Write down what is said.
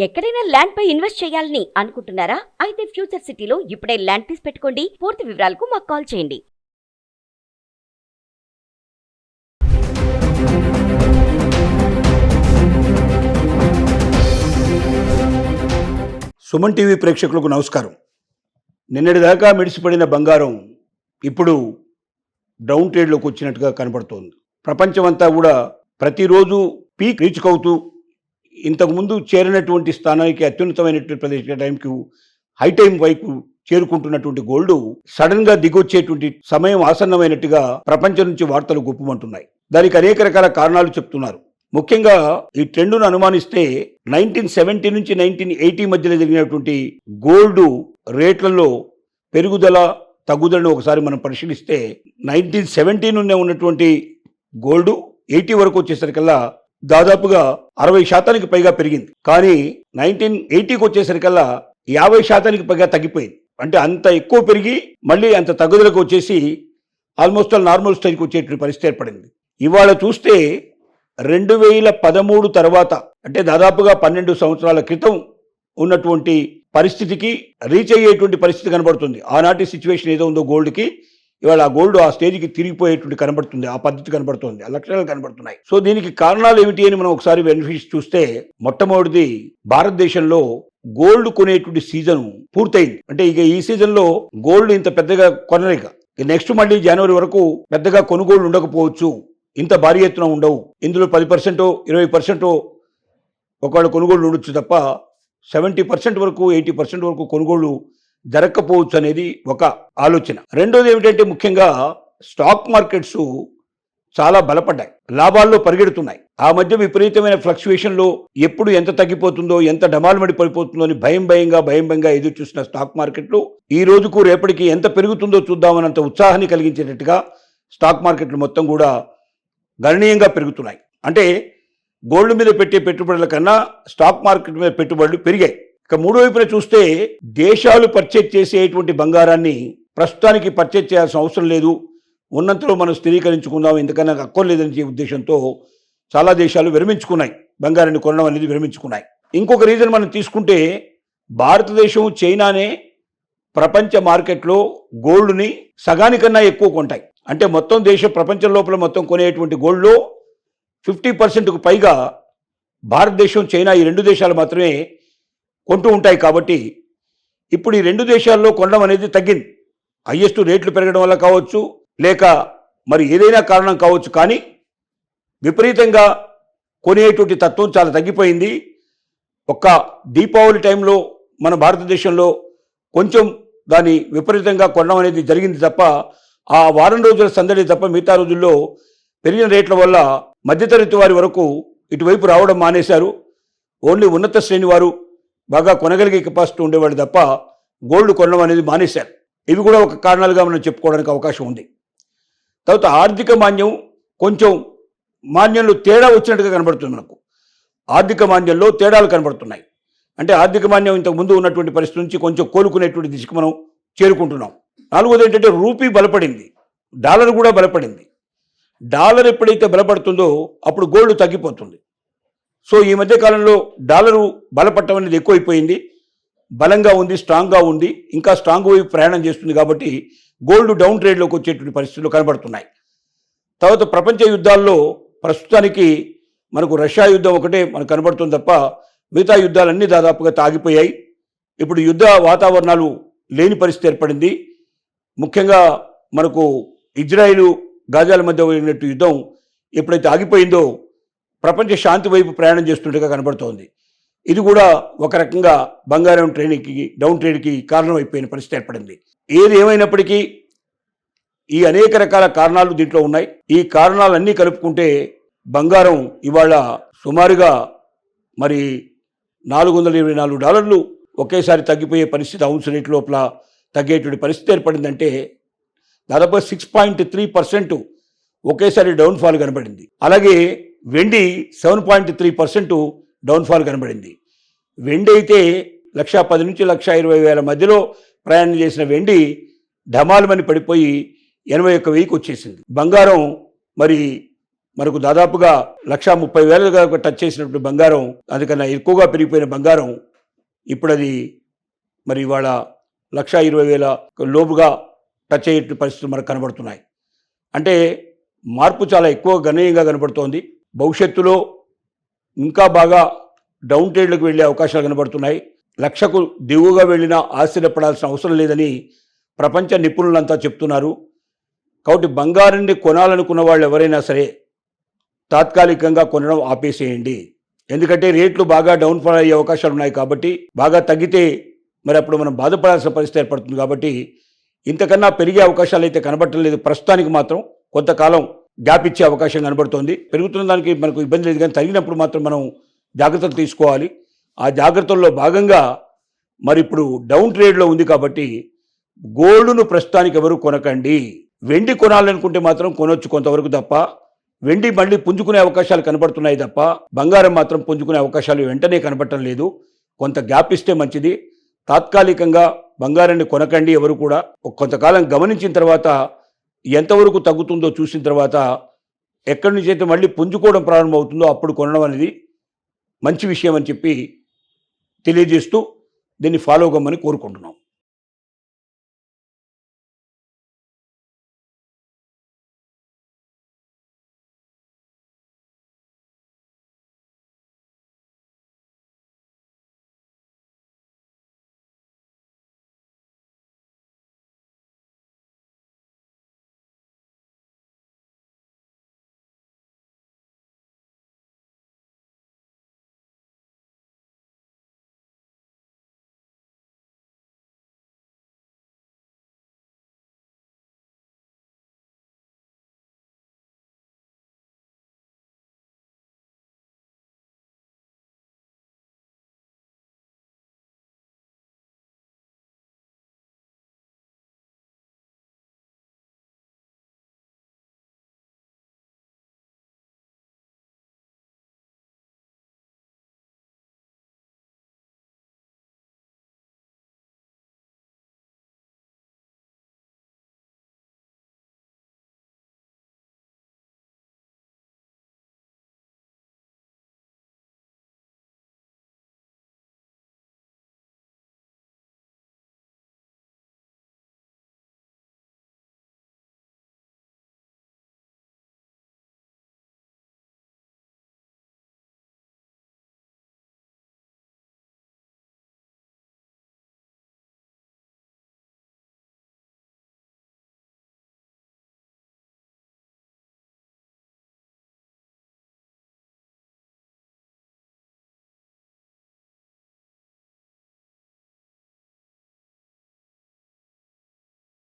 ఎక్కడైనా ల్యాండ్ పై ఇన్వెస్ట్ చేయాలని అనుకుంటున్నారా? అయితే ఫ్యూచర్ సిటీలో ఇప్పుడే ల్యాండ్ పీస్ పెట్టుకోండి. పూర్తి వివరాలకు మాకు కాల్ చేయండి. సుమన్ టీవీ ప్రేక్షకులకు నమస్కారం. నిన్నటిదాకా మిడిసిపడిన బంగారం ఇప్పుడు డౌన్ ట్రేడ్లోకి వచ్చినట్టుగా కనబడుతోంది. ప్రపంచమంతా కూడా ప్రతిరోజు పీక్ రీచ్ అవుతూ ఇంతకుముందు చేరినటువంటి స్థానానికి అత్యున్నతమైనటువంటి ప్రదేశ టైంకి హై టైం వైపు చేరుకుంటున్నటువంటి గోల్డ్ సడన్ గా దిగొచ్చేటువంటి సమయం ఆసన్నమైనట్టుగా ప్రపంచం నుంచి వార్తలు గుప్పమంటున్నాయి. దానికి అనేక రకాల కారణాలు చెప్తున్నారు. ముఖ్యంగా ఈ ట్రెండ్ను అనుమానిస్తే 1970 నుంచి 1980 మధ్యలో జరిగినటువంటి గోల్డ్ రేట్లలో పెరుగుదల తగ్గుదలను ఒకసారి మనం పరిశీలిస్తే 1970 నుండే ఉన్నటువంటి గోల్డ్ 80 వరకు వచ్చేసరికల్లా దాదాపుగా 60% పైగా పెరిగింది. కానీ 1980కి వచ్చేసరికల్లా 50% పైగా తగ్గిపోయింది. అంటే అంత ఎక్కువ పెరిగి మళ్ళీ అంత తగ్గుదలకు వచ్చేసి ఆల్మోస్ట్ నార్మల్ స్టేజ్కి వచ్చేటువంటి పరిస్థితి ఏర్పడింది. ఇవాళ చూస్తే 2013 తర్వాత అంటే దాదాపుగా 12 సంవత్సరాల క్రితం ఉన్నటువంటి పరిస్థితికి రీచ్ అయ్యేటువంటి పరిస్థితి కనబడుతుంది. ఆనాటి సిచ్యువేషన్ ఏదో ఉందో గోల్డ్కి ఇవాళ ఆ గోల్డ్ ఆ స్టేజ్కి తిరిగిపోయేటువంటి కనబడుతుంది. ఆ పద్ధతి కనబడుతుంది, ఆ లక్షణాలు కనబడుతున్నాయి. సో దీనికి కారణాలు ఏమిటి అని మనం ఒకసారి బెనిఫిట్స్ చూస్తే, మొట్టమొదటిది భారతదేశంలో గోల్డ్ కొనేటువంటి సీజన్ పూర్తయింది. అంటే ఇక ఈ సీజన్లో గోల్డ్ ఇంత పెద్దగా కొనలేక నెక్స్ట్ మళ్ళీ జనవరి వరకు పెద్దగా కొనుగోళ్లు ఉండకపోవచ్చు, ఇంత భారీ ఎత్తున ఉండవు. ఇందులో 10% 20% ఒకవేళ కొనుగోళ్లు ఉండొచ్చు తప్ప 70% వరకు 80% వరకు కొనుగోళ్లు జరగకపోవచ్చు అనేది ఒక ఆలోచన. రెండోది ఏమిటంటే ముఖ్యంగా స్టాక్ మార్కెట్స్ చాలా బలపడ్డాయి, లాభాల్లో పరిగెడుతున్నాయి. ఆ మధ్య విపరీతమైన ఫ్లక్చుయేషన్లో ఎప్పుడు ఎంత తగ్గిపోతుందో, ఎంత డమాల్మడి పడిపోతుందో అని భయంగా ఎదురు చూసిన స్టాక్ మార్కెట్లు ఈ రోజుకు రేపటికి ఎంత పెరుగుతుందో చూద్దామన్నంత ఉత్సాహాన్ని కలిగించేటట్టుగా స్టాక్ మార్కెట్లు మొత్తం కూడా గణనీయంగా పెరుగుతున్నాయి. అంటే గోల్డ్ మీద పెట్టే పెట్టుబడుల కన్నా స్టాక్ మార్కెట్ మీద పెట్టుబడులు పెరిగాయి. ఇక మూడో వైపున చూస్తే దేశాలు పర్చేజ్ చేసేటువంటి బంగారాన్ని ప్రస్తుతానికి పర్చేజ్ చేయాల్సిన అవసరం లేదు, ఉన్నంతలో మనం స్థిరీకరించుకుందాం, ఎందుకన్నా అక్కర్లేదని ఉద్దేశంతో చాలా దేశాలు విరమించుకున్నాయి, బంగారాన్ని కొనడం అనేది విరమించుకున్నాయి. ఇంకొక రీజన్ మనం తీసుకుంటే భారతదేశం చైనానే ప్రపంచ మార్కెట్లో గోల్డ్ని సగానికన్నా ఎక్కువ కొంటాయి. అంటే మొత్తం దేశం ప్రపంచం లోపల మొత్తం కొనేటువంటి గోల్డ్లో 50%కు పైగా భారతదేశం చైనా ఈ రెండు దేశాలు మాత్రమే కొంటూ ఉంటాయి. కాబట్టి ఇప్పుడు ఈ రెండు దేశాల్లో కొనడం అనేది తగ్గింది. హైయెస్ట్ రేట్లు పెరగడం వల్ల కావచ్చు, లేక మరి ఏదైనా కారణం కావచ్చు, కానీ విపరీతంగా కొనేటువంటి తత్వం చాలా తగ్గిపోయింది. ఒక్క దీపావళి టైంలో మన భారతదేశంలో కొంచెం దాన్ని విపరీతంగా కొనడం అనేది జరిగింది తప్ప, ఆ వారం రోజుల సందడి తప్ప మిగతా రోజుల్లో పెరిగిన రేట్ల వల్ల మధ్యతరగతి వారి వరకు ఇటువైపు రావడం మానేశారు. ఓన్లీ ఉన్నత శ్రేణి వారు బాగా కొనగలిగే కెపాసిటీ ఉండేవాడు తప్ప గోల్డ్ కొనడం అనేది మానేశారు. ఇవి కూడా ఒక కారణాలుగా మనం చెప్పుకోవడానికి అవకాశం ఉంది. తర్వాత ఆర్థిక మాంద్యం, కొంచెం మాంద్యంలో తేడా వచ్చినట్టుగా కనబడుతుంది. మనకు ఆర్థిక మాంద్యంలో తేడాలు కనబడుతున్నాయి. అంటే ఆర్థిక మాంద్యం ఇంతకు ముందు ఉన్నటువంటి పరిస్థితి నుంచి కొంచెం కోలుకునేటువంటి దిశకు మనం చేరుకుంటున్నాం. నాలుగోది ఏంటంటే రూపీ బలపడింది, డాలర్ కూడా బలపడింది. డాలర్ ఎప్పుడైతే బలపడుతుందో అప్పుడు గోల్డ్ తగ్గిపోతుంది. సో ఈ మధ్య కాలంలో డాలరు బలపడటం అనేది ఎక్కువైపోయింది, బలంగా ఉంది, స్ట్రాంగ్గా ఉంది, ఇంకా స్ట్రాంగ్ వైపు ప్రయాణం చేస్తుంది. కాబట్టి గోల్డ్ డౌన్ ట్రేడ్లోకి వచ్చేటువంటి పరిస్థితులు కనబడుతున్నాయి. తర్వాత ప్రపంచ యుద్ధాల్లో ప్రస్తుతానికి మనకు రష్యా యుద్ధం ఒకటే మనకు కనబడుతుంది తప్ప మిగతా యుద్ధాలన్నీ దాదాపుగా తాగిపోయాయి. ఇప్పుడు యుద్ధ వాతావరణాలు లేని పరిస్థితి ఏర్పడింది. ముఖ్యంగా మనకు ఇజ్రాయిలు గాజాల మధ్య జరిగినట్టు యుద్ధం ఎప్పుడైతే ఆగిపోయిందో ప్రపంచ శాంతి వైపు ప్రయాణం చేస్తుండగా కనబడుతోంది. ఇది కూడా ఒక రకంగా బంగారం డౌన్ ట్రేడ్కి కారణమైపోయిన పరిస్థితి ఏర్పడింది. ఏది ఏమైనప్పటికీ ఈ అనేక రకాల కారణాలు దీంట్లో ఉన్నాయి. ఈ కారణాలన్నీ కలుపుకుంటే బంగారం ఇవాళ సుమారుగా మరి $424 ఒకేసారి తగ్గిపోయే పరిస్థితి, ఔన్స్ రేట్ లోపల తగ్గేటువంటి పరిస్థితి ఏర్పడిందంటే దాదాపు 6.3% ఒకేసారి డౌన్ఫాల్ కనబడింది. అలాగే వెండి 7.3% డౌన్ఫాల్ కనబడింది. వెండి అయితే 1,10,000 నుంచి 1,20,000 మధ్యలో ప్రయాణం చేసిన వెండి ఢమాలమని పడిపోయి 81,000కి వచ్చేసింది. బంగారం మరి మనకు దాదాపుగా 1,30,000 టచ్ చేసినటువంటి బంగారం, అందుకన్నా ఎక్కువగా పెరిగిపోయిన బంగారం ఇప్పుడు అది మరి ఇవాళ 1,20,000 లోపుగా టచ్ అయ్యే పరిస్థితులు మనకు కనబడుతున్నాయి. అంటే మార్పు చాలా ఎక్కువ గణనీయంగా కనబడుతోంది. భవిష్యత్తులో ఇంకా బాగా డౌన్ ట్రేడ్లకు వెళ్ళే అవకాశాలు కనబడుతున్నాయి. 1,00,000కు దిగువగా వెళ్ళినా ఆశ్చర్యపడాల్సిన అవసరం లేదని ప్రపంచ నిపుణులంతా చెప్తున్నారు. కాబట్టి బంగారాన్ని కొనాలనుకున్న వాళ్ళు ఎవరైనా సరే తాత్కాలికంగా కొనడం ఆపేసేయండి. ఎందుకంటే రేట్లు బాగా డౌన్ఫాల్ అయ్యే అవకాశాలు ఉన్నాయి. కాబట్టి బాగా తగ్గితే మరి అప్పుడు మనం బాధపడాల్సిన పరిస్థితి ఏర్పడుతుంది. కాబట్టి ఇంతకన్నా పెరిగే అవకాశాలు అయితే కనబడటం లేదు. ప్రస్తుతానికి మాత్రం కొంతకాలం గ్యాప్ ఇచ్చే అవకాశం కనబడుతోంది. పెరుగుతున్న దానికి మనకు ఇబ్బంది లేదు, కానీ తగినప్పుడు మాత్రం మనం జాగ్రత్తలు తీసుకోవాలి. ఆ జాగ్రత్తల్లో భాగంగా మరి ఇప్పుడు డౌన్ ట్రేడ్లో ఉంది కాబట్టి గోల్డ్ను ప్రస్తుతానికి ఎవరు కొనకండి. వెండి కొనాలనుకుంటే మాత్రం కొనొచ్చు కొంతవరకు తప్ప, వెండి మళ్ళీ పుంజుకునే అవకాశాలు కనబడుతున్నాయి తప్ప బంగారం మాత్రం పుంజుకునే అవకాశాలు వెంటనే కనబడటం లేదు. కొంత గ్యాప్ ఇస్తే మంచిది. తాత్కాలికంగా బంగారాన్ని కొనకండి ఎవరు కూడా. కొంతకాలం గమనించిన తర్వాత ఎంతవరకు తగ్గుతుందో చూసిన తర్వాత ఎక్కడి నుంచి అయితే మళ్ళీ పుంజుకోవడం ప్రారంభమవుతుందో అప్పుడు కొనడం అనేది మంచి విషయం అని చెప్పి తెలియజేస్తూ దీన్ని ఫాలో కమ్మని కోరుకుంటున్నాం.